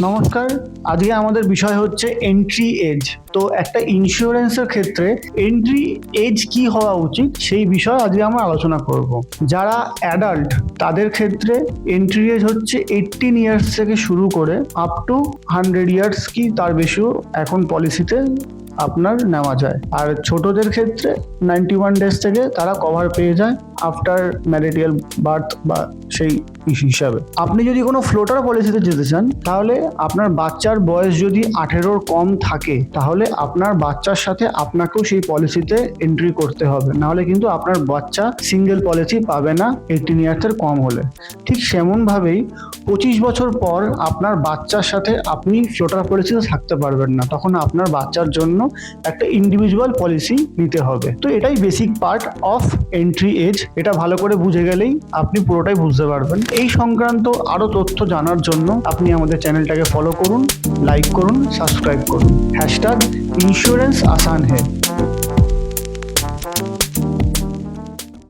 নমস্কার। আজকে আমাদের বিষয় হচ্ছে এন্ট্রি এজ। তো একটা ইন্স্যুরেন্সের ক্ষেত্রে এন্ট্রি এজ কি হওয়া উচিত সেই বিষয়ে আজকে আমরা আলোচনা করব। যারা অ্যাডাল্ট তাদের ক্ষেত্রে এন্ট্রি এজ হচ্ছে 18 ইয়ার্স থেকে শুরু করে আপ টু 100 ইয়ার্স কি তার বেশিও এখন পলিসিতে আপনার নেওয়া যায়। আর ছোটদের ক্ষেত্রে 91 ডেজ থেকে তারা কভার পেয়ে যায় আফটার ম্যারিটাল বার্থ বা সেই হিসাবে। আপনি যদি কোনো ফ্লোটার পলিসিতে যেতে চান তাহলে আপনার বাচ্চার বয়স যদি 18-র কম থাকে তাহলে আপনার বাচ্চার সাথে আপনাকেও সেই পলিসিতে এন্ট্রি করতে হবে, নাহলে কিন্তু আপনার বাচ্চা সিঙ্গেল পলিসি পাবে না 18 ইয়ার্সের কম হলে। ঠিক সেমনভাবেই 25 বছর পর আপনার বাচ্চার সাথে আপনি ফ্লোটার পলিসিতে থাকতে পারবেন না, তখন আপনার বাচ্চার জন্য একটা ইন্ডিভিজুয়াল পলিসি নিতে হবে। তো এটাই basic part of entry age. এটা ভালো করে বুঝে গেলেই আপনি পুরোটাই বুঝতে পারবেন। এই সংক্রান্ত আরো তথ্য জানার জন্য আপনি আমাদের চ্যানেলটাকে ফলো করুন, লাইক করুন, সাবস্ক্রাইব করুন। #ইন্স্যুরেন্স আসান হে।